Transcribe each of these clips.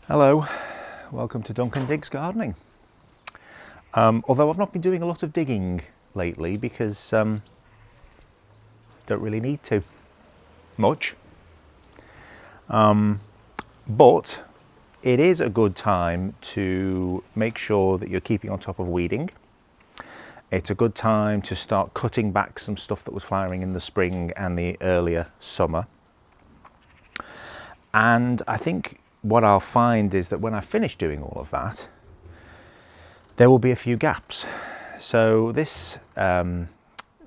Hello, welcome to Duncan Digs Gardening. Although I've not been doing a lot of digging lately because don't really need to much. But it is a good time to make sure that you're keeping on top of weeding. It's a good time to start cutting back some stuff that was flowering in the spring and the earlier summer. And I think what I'll find is that when I finish doing all of that, there will be a few gaps. So this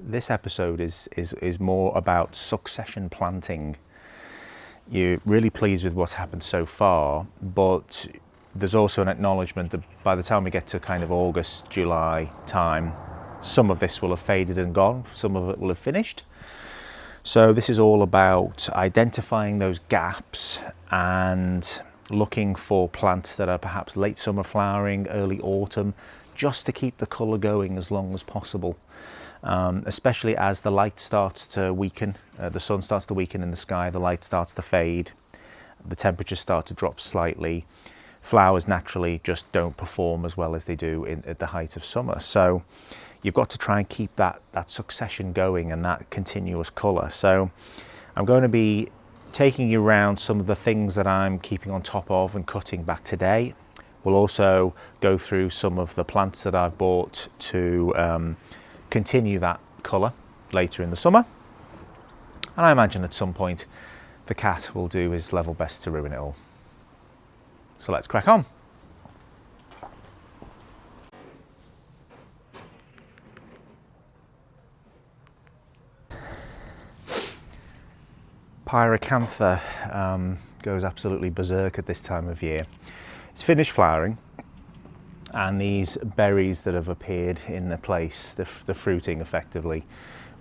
episode is more about succession planting. You're really pleased with what's happened so far, but there's also an acknowledgement that by the time we get to kind of August, July time, some of this will have faded and gone, some of it will have finished. So this is all about identifying those gaps and looking for plants that are perhaps late summer flowering, early autumn, just to keep the colour going as long as possible. Especially as the light starts to weaken, the sun starts to weaken in the sky, the light starts to fade, the temperatures start to drop slightly. Flowers naturally just don't perform as well as they do at the height of summer. So you've got to try and keep that succession going and that continuous colour. So I'm going to be taking you around some of the things that I'm keeping on top of and cutting back today. We'll also go through some of the plants that I've bought to continue that colour later in the summer. And I imagine at some point the cat will do his level best to ruin it all. So let's crack on. Pyracantha goes absolutely berserk at this time of year. It's finished flowering, and these berries that have appeared in the place, the fruiting effectively,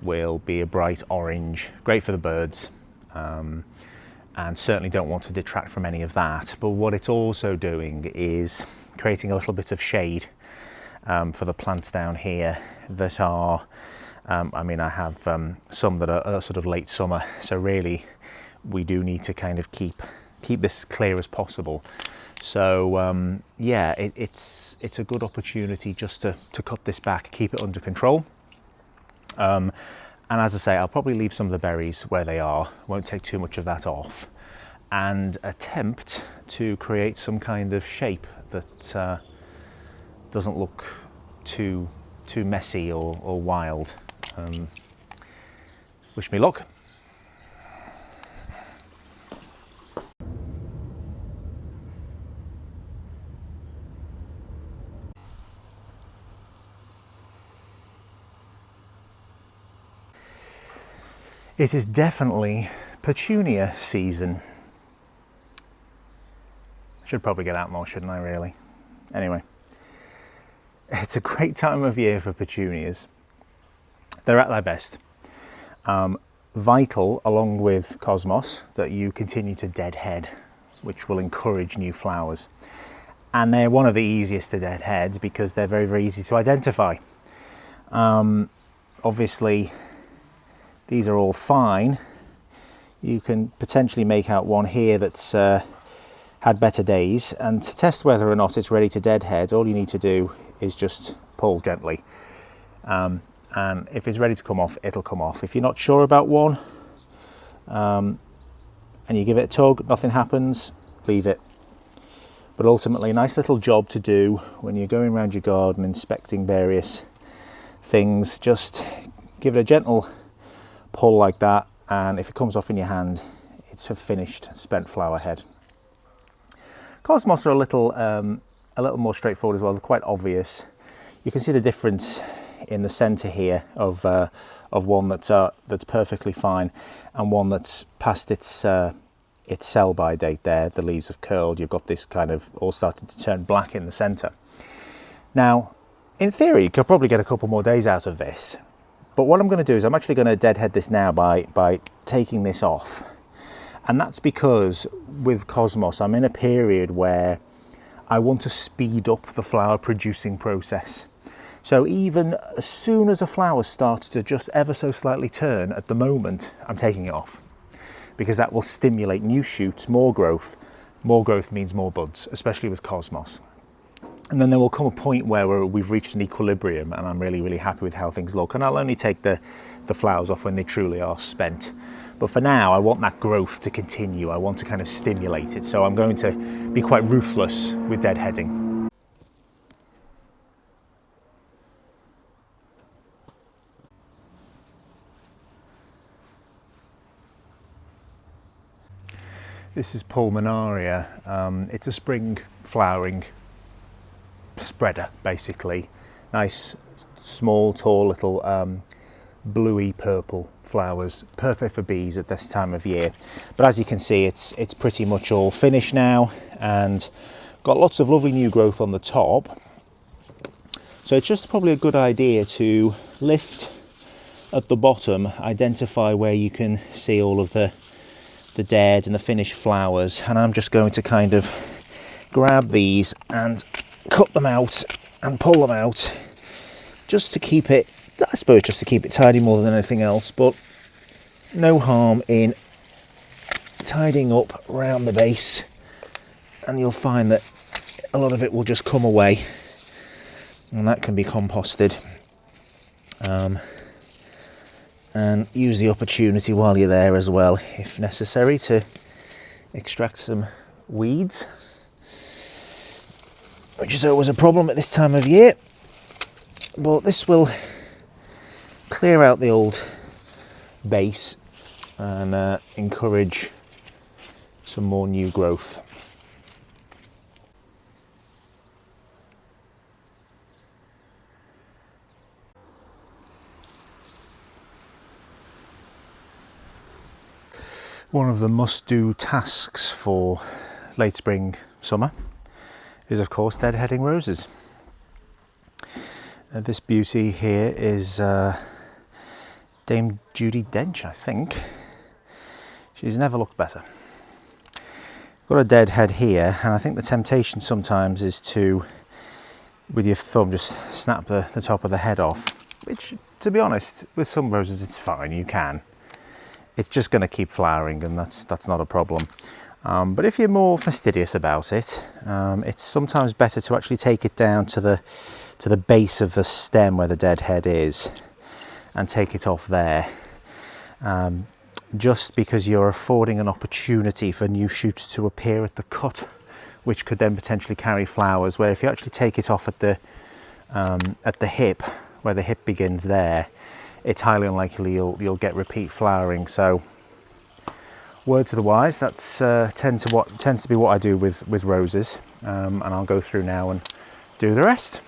will be a bright orange, great for the birds, and certainly don't want to detract from any of that. But what it's also doing is creating a little bit of shade for the plants down here that are, I have some that are sort of late summer, so really we do need to kind of keep this clear as possible. So yeah, it's a good opportunity just to cut this back, keep it under control. And as I say, I'll probably leave some of the berries where they are, won't take too much of that off, and attempt to create some kind of shape that doesn't look too messy or wild. Wish me luck. It is definitely petunia season. Should probably get out more, shouldn't I, really? Anyway, it's a great time of year for petunias. They're at their best. Vital, along with cosmos, that you continue to deadhead, which will encourage new flowers. And they're one of the easiest to deadhead because they're very, very easy to identify. Obviously, these are all fine. You can potentially make out one here that's had better days, and to test whether or not it's ready to deadhead, all you need to do is just pull gently. And if it's ready to come off, it'll come off. If you're not sure about one, and you give it a tug, nothing happens, leave it. But ultimately, a nice little job to do when you're going around your garden inspecting various things. Just give it a gentle pull like that, and if it comes off in your hand, it's a finished spent flower head. Cosmos are a little more straightforward as well. They're quite obvious. You can see the difference in the centre here of one that's perfectly fine and one that's past its sell-by date. There, the leaves have curled. You've got this kind of all starting to turn black in the centre. Now, in theory, you could probably get a couple more days out of this. But what I'm going to do is I'm actually going to deadhead this now by taking this off. And that's because with Cosmos, I'm in a period where I want to speed up the flower producing process. So even as soon as a flower starts to just ever so slightly turn, at the moment, I'm taking it off, because that will stimulate new shoots, more growth, more growth means more buds, especially with cosmos. And then there will come a point where we've reached an equilibrium and I'm really, really happy with how things look. And I'll only take the flowers off when they truly are spent. But for now, I want that growth to continue. I want to kind of stimulate it. So I'm going to be quite ruthless with deadheading. This is Pulmonaria. It's a spring flowering spreader, basically. Nice, small, tall, little bluey purple flowers, perfect for bees at this time of year. But as you can see, it's pretty much all finished now and got lots of lovely new growth on the top. So it's just probably a good idea to lift at the bottom, identify where you can see all of the dead and the finished flowers, and I'm just going to kind of grab these and cut them out and pull them out just to keep it, I suppose just to keep it tidy more than anything else, but no harm in tidying up around the base, and you'll find that a lot of it will just come away and that can be composted. And use the opportunity while you're there as well, if necessary, to extract some weeds, which is always a problem at this time of year, but this will clear out the old base and encourage some more new growth. One of the must-do tasks for late spring, summer is of course deadheading roses. This beauty here is Dame Judi Dench, I think. She's never looked better. Got a deadhead here, and I think the temptation sometimes is to, with your thumb, just snap the top of the head off, which, to be honest, with some roses it's fine, you can. It's just going to keep flowering, and that's not a problem. But if you're more fastidious about it, it's sometimes better to actually take it down to the base of the stem where the dead head is and take it off there. Just because you're affording an opportunity for new shoots to appear at the cut, which could then potentially carry flowers, where if you actually take it off at the hip, where the hip begins there, it's highly unlikely you'll get repeat flowering. So word to the wise, that's tends to be what I do with roses, and I'll go through now and do the rest.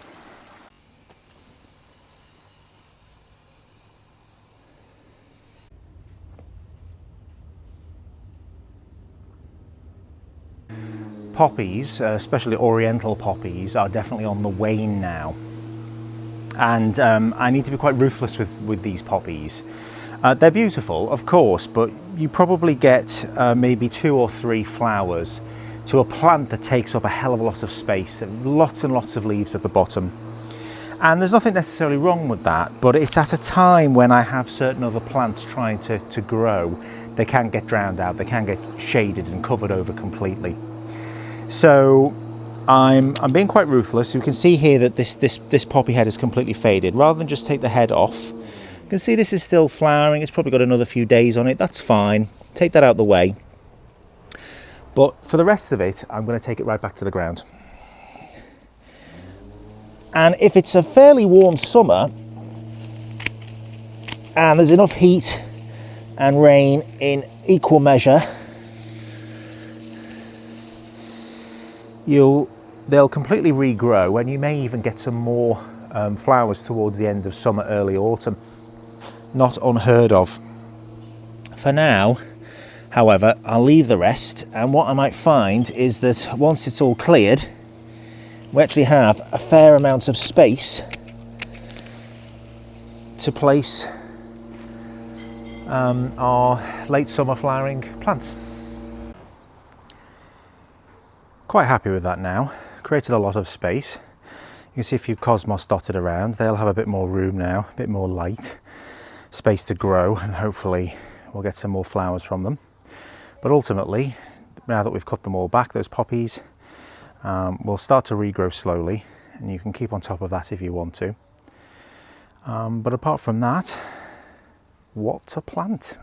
Poppies, especially oriental poppies, are definitely on the wane now. And I need to be quite ruthless with these poppies. They're beautiful, of course, but you probably get maybe 2 or 3 flowers to a plant that takes up a hell of a lot of space, and lots of leaves at the bottom. And there's nothing necessarily wrong with that, but it's at a time when I have certain other plants trying to grow. They can get drowned out, they can get shaded and covered over completely. So I'm being quite ruthless. You can see here that this poppy head is completely faded. Rather than just take the head off, you can see this is still flowering. It's probably got another few days on it. That's fine. Take that out of the way. But for the rest of it, I'm going to take it right back to the ground. And if it's a fairly warm summer and there's enough heat and rain in equal measure, they'll completely regrow, and you may even get some more flowers towards the end of summer, early autumn. Not unheard of. For now, however, I'll leave the rest, and what I might find is that once it's all cleared, we actually have a fair amount of space to place our late summer flowering plants. Quite happy with that now. Created a lot of space. You can see a few cosmos dotted around. They'll have a bit more room now, a bit more light, space to grow, and hopefully we'll get some more flowers from them. But ultimately, now that we've cut them all back, those poppies will start to regrow slowly, and you can keep on top of that if you want to. But apart from that, what to plant?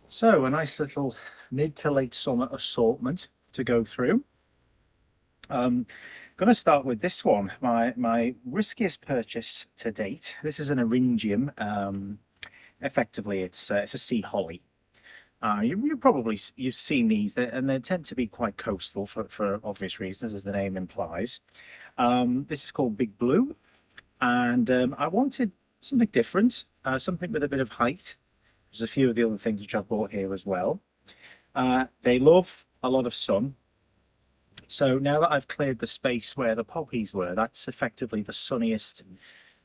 So a nice little mid to late summer assortment to go through. I'm going to start with this one, my riskiest purchase to date. This is an eryngium. Effectively, it's a sea holly. You've seen these, and they tend to be quite coastal for obvious reasons, as the name implies. This is called Big Blue, and I wanted something different, something with a bit of height. There's a few of the other things which I bought here as well. They love a lot of sun. So now that I've cleared the space where the poppies were, that's effectively the sunniest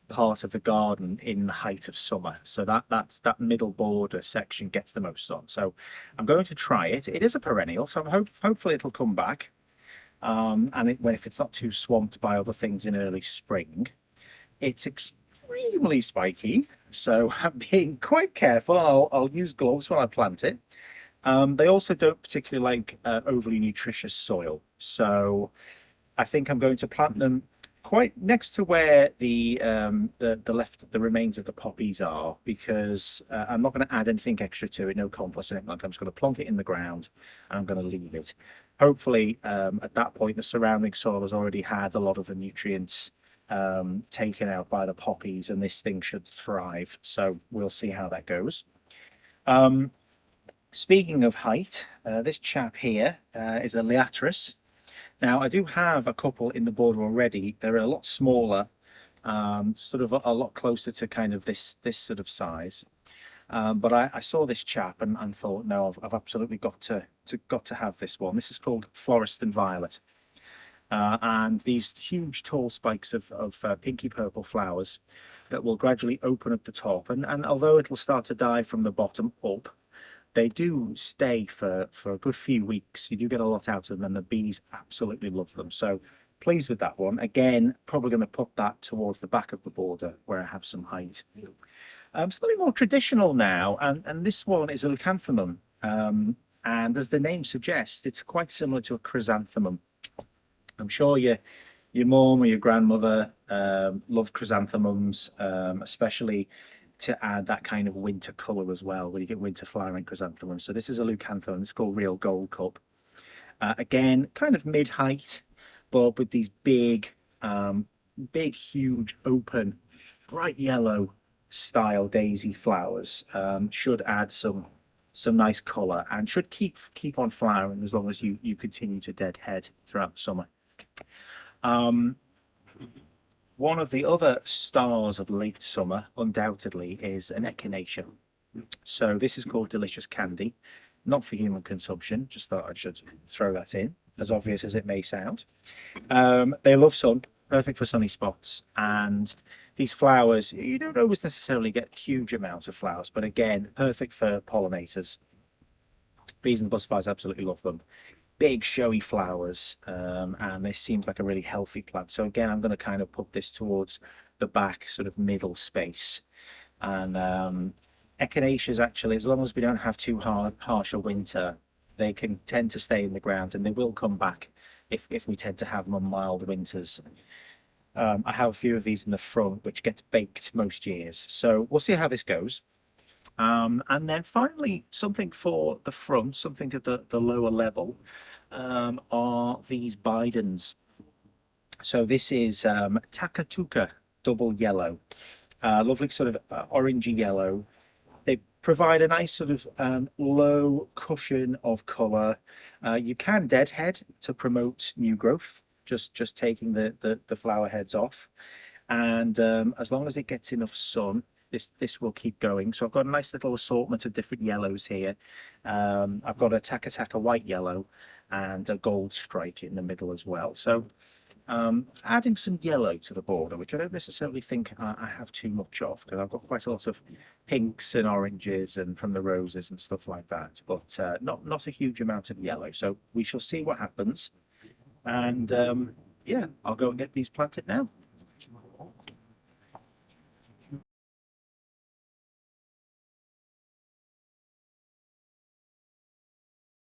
part of the garden in the height of summer. So that middle border section gets the most sun. So I'm going to try it. It is a perennial, so hopefully it'll come back. If it's not too swamped by other things in early spring. It's extremely spiky, so I'm being quite careful. I'll use gloves when I plant it. They also don't particularly like overly nutritious soil, so I think I'm going to plant them quite next to where the remains of the poppies are, because I'm not going to add anything extra to it, no compost or anything like that. I'm just going to plonk it in the ground and I'm going to leave it. Hopefully at that point the surrounding soil has already had a lot of the nutrients taken out by the poppies, and this thing should thrive. So we'll see how that goes. Speaking of height, this chap here is a Liatris. Now I do have a couple in the border already. They're a lot smaller, sort of a lot closer to kind of this sort of size. But I saw this chap and thought, no, I've absolutely got to have this one. This is called Florist and Violet. And these huge tall spikes of pinky purple flowers that will gradually open at the top, and although it'll start to die from the bottom up, they do stay for a good few weeks. You do get a lot out of them, and the bees absolutely love them. So pleased with that one. Again, probably going to put that towards the back of the border where I have some height. Slightly more traditional now, and this one is a leucanthemum, and as the name suggests, it's quite similar to a chrysanthemum. I'm sure your mum or your grandmother loved chrysanthemums, especially to add that kind of winter colour as well, where you get winter flowering chrysanthemums. So this is a leucanthemum. It's called Real Gold Cup. Again, kind of mid-height, but with these big, huge, open, bright yellow style daisy flowers. Should add some nice colour and should keep on flowering as long as you continue to deadhead throughout the summer. One of the other stars of late summer, undoubtedly, is an echinacea. So this is called Delicious Candy, not for human consumption. Just thought I should throw that in, as obvious as it may sound. They love sun, perfect for sunny spots, and these flowers, you don't always necessarily get huge amounts of flowers, but again, perfect for pollinators. Bees and butterflies absolutely love them. Big showy flowers, and this seems like a really healthy plant. So again, I'm going to kind of put this towards the back sort of middle space. And echinaceas, actually, as long as we don't have too harsh a winter, they can tend to stay in the ground, and they will come back if we tend to have them on mild winters. I have a few of these in the front which gets baked most years, so we'll see how this goes. And then finally, something for the front, something at the lower level, are these bidens. So this is Takatuka double yellow, lovely sort of orangey yellow. They provide a nice sort of low cushion of colour. You can deadhead to promote new growth, just taking the flower heads off, and as long as it gets enough sun, this will keep going. So I've got a nice little assortment of different yellows here. I've got a Taka white yellow and a gold stripe in the middle as well. So adding some yellow to the border, which I don't necessarily think I have too much of, because I've got quite a lot of pinks and oranges and from the roses and stuff like that, but not a huge amount of yellow. So we shall see what happens. And yeah, I'll go and get these planted now.